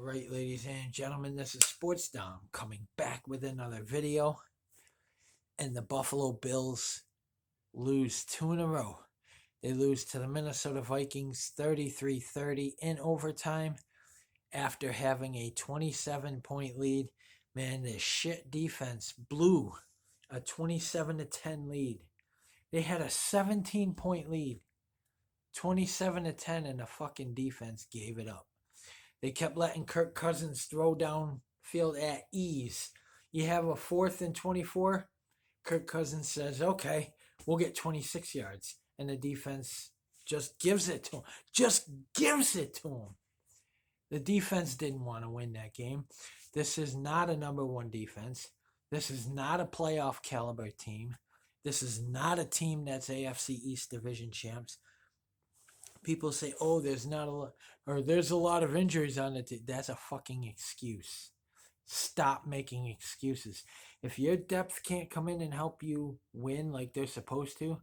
Alright, ladies and gentlemen, this is Sports Dom coming back with another video. And the Buffalo Bills lose two in a row. They lose to the Minnesota Vikings 33-30 in overtime after having a 27-point lead. Man, this shit defense blew a 27-10 lead. They had a 17-point lead, 27-10, and the fucking defense gave it up. They kept letting Kirk Cousins throw downfield at ease. You have a 4th and 24. Kirk Cousins says, okay, we'll get 26 yards. And the defense just gives it to him. Just gives it to him. The defense didn't want to win that game. This is not a number one defense. This is not a playoff caliber team. This is not a team that's AFC East division champs. People say, oh, there's not a lot, or there's a lot of injuries on the team. That's a fucking excuse. Stop making excuses. If your depth can't come in and help you win like they're supposed to,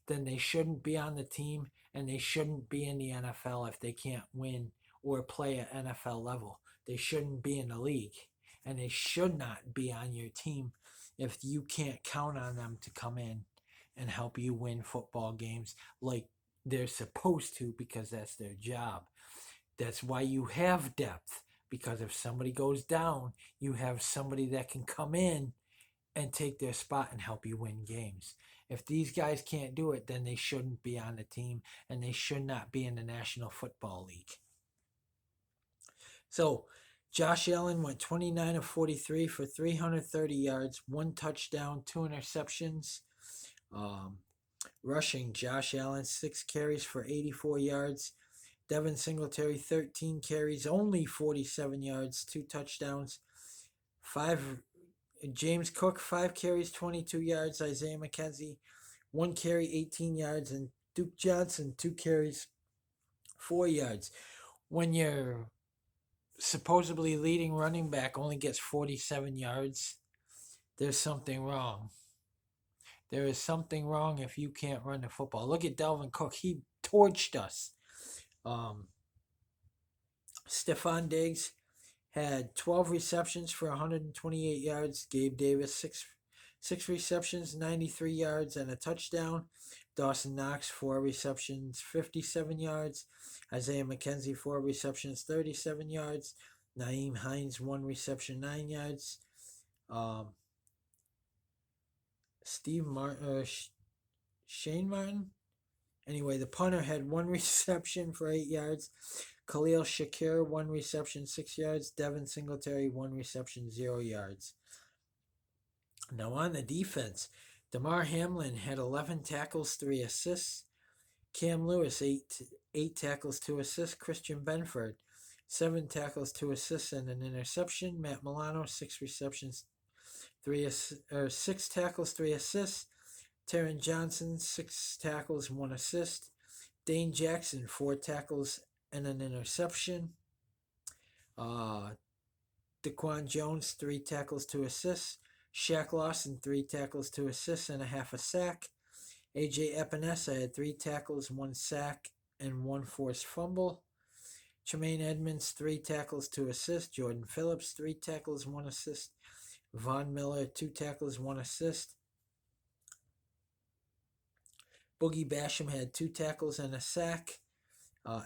then they shouldn't be on the team and they shouldn't be in the NFL if they can't win or play at NFL level. They shouldn't be in the league. And they should not be on your team if you can't count on them to come in and help you win football games like they're supposed to, because that's their job. That's why you have depth, because if somebody goes down, you have somebody that can come in and take their spot and help you win games. If these guys can't do it, then they shouldn't be on the team and they should not be in the National Football League. So Josh Allen went 29 of 43 for 330 yards, 1 touchdown, 2 interceptions. Rushing, Josh Allen, 6 carries for 84 yards. Devin Singletary, 13 carries, only 47 yards, 2 touchdowns. James Cook, 5 carries, 22 yards. Isaiah McKenzie, 1 carry, 18 yards. And Duke Johnson, 2 carries, 4 yards. When your supposedly leading running back only gets 47 yards, there's something wrong. There is something wrong if you can't run the football. Look at Dalvin Cook. He torched us. Stephon Diggs had 12 receptions for 128 yards. Gabe Davis, six receptions, 93 yards, and a touchdown. Dawson Knox, 4 receptions, 57 yards. Isaiah McKenzie, 4 receptions, 37 yards. Nyheim Hines, 1 reception, 9 yards. Shane Martin. Anyway, the punter had 1 reception for 8 yards. Khalil Shakir, 1 reception, 6 yards. Devin Singletary, 1 reception, 0 yards. Now on the defense, Damar Hamlin had 11 tackles, 3 assists. Cam Lewis, 8 tackles, 2 assists. Christian Benford, 7 tackles, 2 assists, and an interception. Matt Milano, 6 receptions, 6 tackles, 3 assists. Taron Johnson, 6 tackles, 1 assist. Dane Jackson, 4 tackles and an interception. Daquan Jones, 3 tackles, 2 assists. Shaq Lawson, 3 tackles, 2 assists, and a half a sack. AJ Epinesa had 3 tackles, 1 sack, and 1 forced fumble. Tremaine Edmonds, 3 tackles, 2 assists. Jordan Phillips, 3 tackles, 1 assist. Von Miller, 2 tackles, 1 assist. Boogie Basham had 2 tackles and a sack.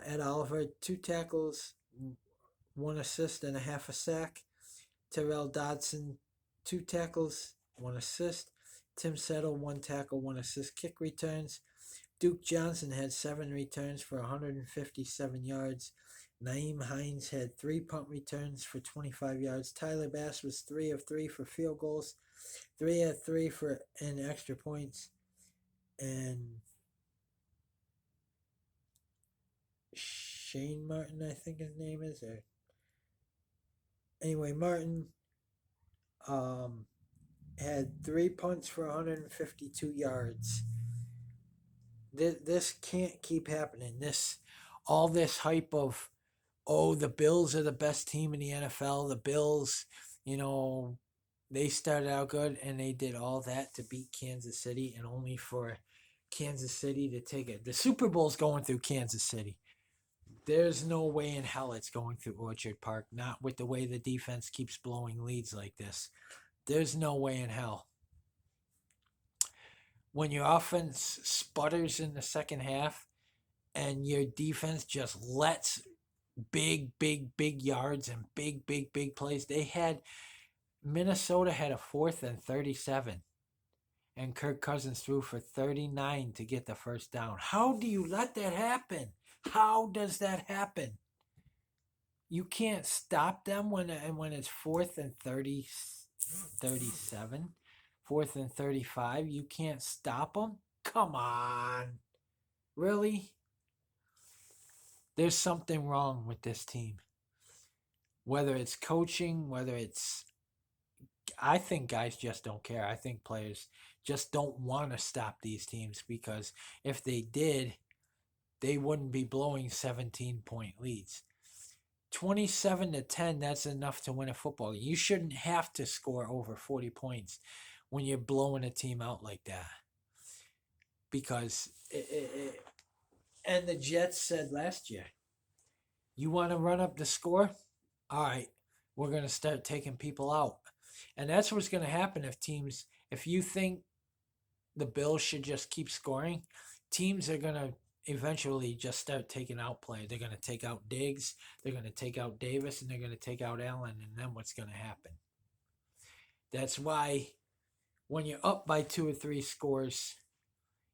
Ed Oliver, 2 tackles, 1 assist, and a half a sack. Terrell Dodson, 2 tackles, 1 assist. Tim Settle, 1 tackle, 1 assist. Kick returns. Duke Johnson had 7 returns for 157 yards. Nyheim Hines had 3 punt returns for 25 yards. Tyler Bass was 3 of 3 for field goals, 3 of 3 for extra points. And Shane Martin, I think his name is. Anyway, Martin had 3 punts for 152 yards. This can't keep happening. All this hype of, oh, the Bills are the best team in the NFL. The Bills, they started out good and they did all that to beat Kansas City, and only for Kansas City to take it. The Super Bowl's going through Kansas City. There's no way in hell it's going through Orchard Park, not with the way the defense keeps blowing leads like this. There's no way in hell. When your offense sputters in the second half and your defense just lets big yards and big plays. Minnesota had a 4th and 37, and Kirk Cousins threw for 39 to get the first down. How do you let that happen? How does that happen? You can't stop them when it's 4th and 37, 4th and 35. You can't stop them? Come on. Really? There's something wrong with this team. Whether it's coaching, I think guys just don't care. I think players just don't want to stop these teams, because if they did, they wouldn't be blowing 17-point leads. 27-10, that's enough to win a football game. You shouldn't have to score over 40 points when you're blowing a team out like that. Because and the Jets said last year, you want to run up the score? All right, we're going to start taking people out. And that's what's going to happen if you think the Bills should just keep scoring, teams are going to eventually just start taking out players. They're going to take out Diggs, they're going to take out Davis, and they're going to take out Allen, and then what's going to happen? That's why when you're up by 2 or 3 scores,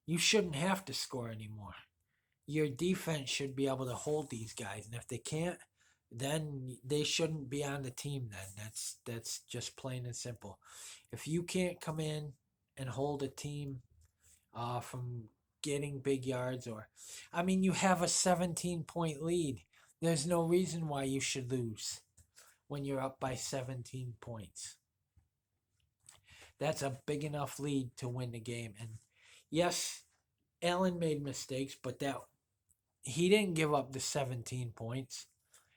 you shouldn't have to score anymore. Your defense should be able to hold these guys, and if they can't, then they shouldn't be on the team. Then that's just plain and simple. If you can't come in and hold a team from getting big yards, you have a 17-point lead. There's no reason why you should lose when you're up by 17 points. That's a big enough lead to win the game. And yes, Allen made mistakes, but he didn't give up the 17 points.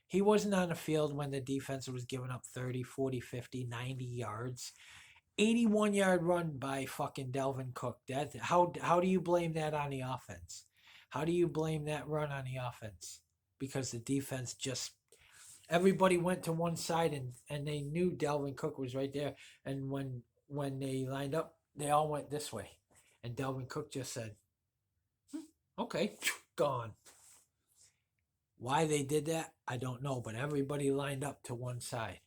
He wasn't on the field when the defense was giving up 30, 40, 50, 90 yards. 81-yard run by fucking Dalvin Cook. How do you blame that on the offense? How do you blame that run on the offense? Because the defense everybody went to one side and they knew Dalvin Cook was right there. And when they lined up, they all went this way. And Dalvin Cook just said, okay, gone. Why they did that, I don't know, but everybody lined up to one side.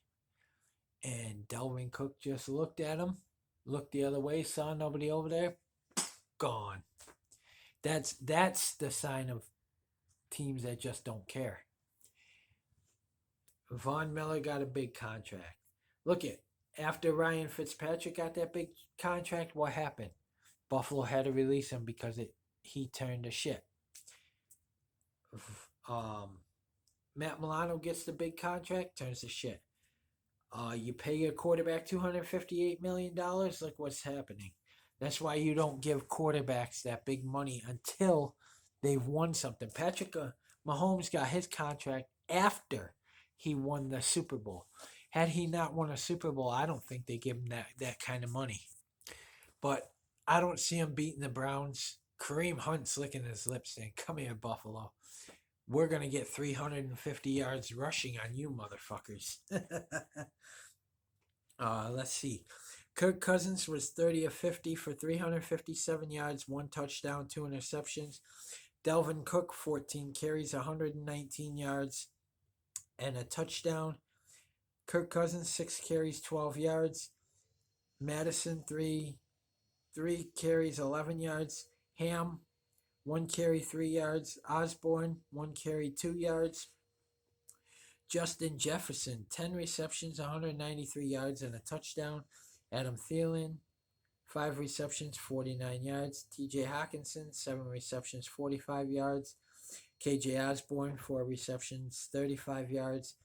And Dalvin Cook just looked at him, looked the other way, saw nobody over there, gone. That's the sign of teams that just don't care. Von Miller got a big contract. Look after Ryan Fitzpatrick got that big contract, what happened? Buffalo had to release him because he turned to shit. Matt Milano gets the big contract, turns to shit. You pay your quarterback $258 million. Look what's happening. That's why you don't give quarterbacks that big money until they've won something. Patrick Mahomes got his contract after he won the Super Bowl. Had he not won a Super Bowl, I don't think they give him that kind of money. But I don't see him beating the Browns. Kareem Hunt's licking his lips saying, come here, Buffalo. We're going to get 350 yards rushing on you, motherfuckers. Let's see. Kirk Cousins was 30 of 50 for 357 yards, 1 touchdown, 2 interceptions. Dalvin Cook, 14 carries, 119 yards, and a touchdown. Kirk Cousins, 6 carries, 12 yards. Madison, 3 carries, 11 yards. Ham, 1 carry, 3 yards. Osborne, 1 carry, 2 yards. Justin Jefferson, 10 receptions, 193 yards, and a touchdown. Adam Thielen, 5 receptions, 49 yards. TJ Hawkinson, 7 receptions, 45 yards. KJ Osborne, 4 receptions, 35 yards.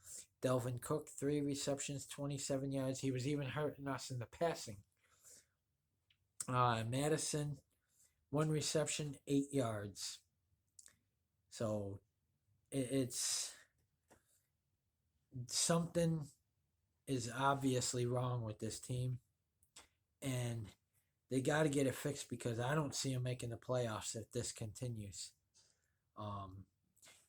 Dalvin Cook, 3 receptions, 27 yards. He was even hurting us in the passing. Madison, 1 reception, 8 yards. So it's something is obviously wrong with this team, and they got to get it fixed because I don't see them making the playoffs if this continues.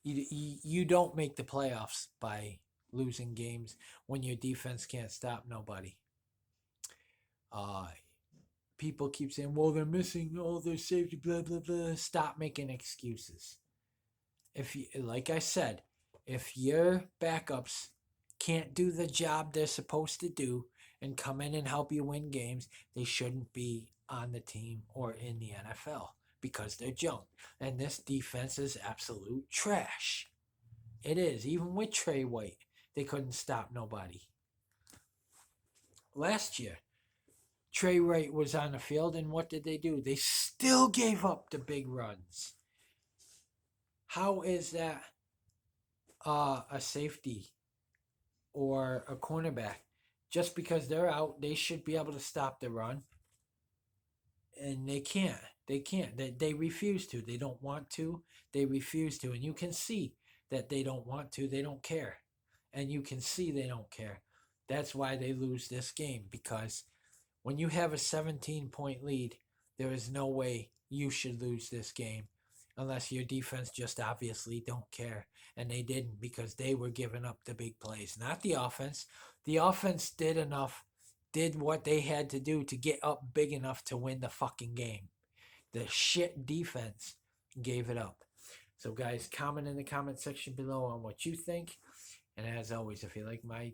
You don't make the playoffs by losing games when your defense can't stop nobody. Uh, People keep saying, "Well, they're missing all their safety." Blah blah blah. Stop making excuses. If you, like I said, if your backups can't do the job they're supposed to do and come in and help you win games, they shouldn't be on the team or in the NFL because they're junk. And this defense is absolute trash. It is. Even with Trey White, they couldn't stop nobody. Last year, Trey White was on the field, and what did they do? They still gave up the big runs. How is that a safety or a cornerback? Just because they're out, they should be able to stop the run, and they can't. They can't. They refuse to. They don't want to. They refuse to, and you can see that they don't want to. They don't care, and you can see they don't care. That's why they lose this game, because when you have a 17-point lead, there is no way you should lose this game unless your defense just obviously don't care. And they didn't, because they were giving up the big plays, not the offense. The offense did enough, did what they had to do to get up big enough to win the fucking game. The shit defense gave it up. So guys, comment in the comment section below on what you think. And as always, if you like my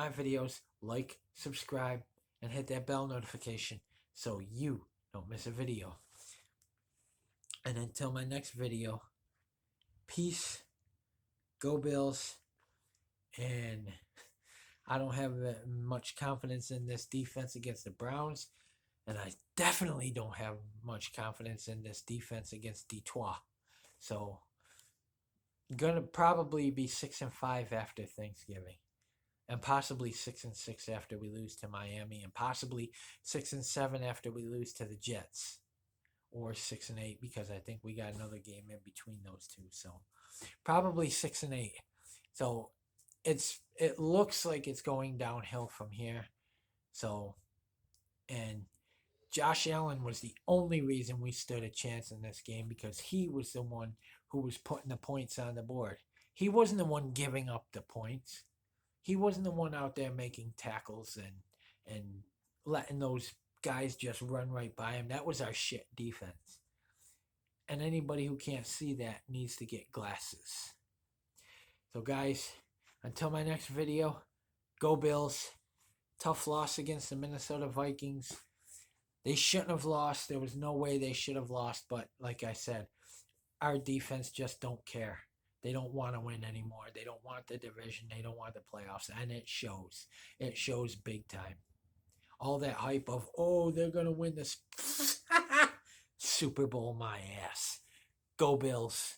videos, like, subscribe, and hit that bell notification so you don't miss a video. And until my next video, peace, go Bills, and I don't have much confidence in this defense against the Browns, and I definitely don't have much confidence in this defense against Detroit. So, gonna probably be 6-5 after Thanksgiving, and possibly 6-6 after we lose to Miami, and possibly 6-7 after we lose to the Jets, or 6-8, because I think we got another game in between those two. So probably 6-8. So it looks like it's going downhill from here. So, and Josh Allen was the only reason we stood a chance in this game, because he was the one who was putting the points on the board. He wasn't the one giving up the points. He wasn't the one out there making tackles and letting those guys just run right by him. That was our shit defense. And anybody who can't see that needs to get glasses. So guys, until my next video, go Bills. Tough loss against the Minnesota Vikings. They shouldn't have lost. There was no way they should have lost. But like I said, our defense just don't care. They don't want to win anymore. They don't want the division. They don't want the playoffs. And it shows. It shows big time. All that hype of, oh, they're going to win this Super Bowl, my ass. Go Bills.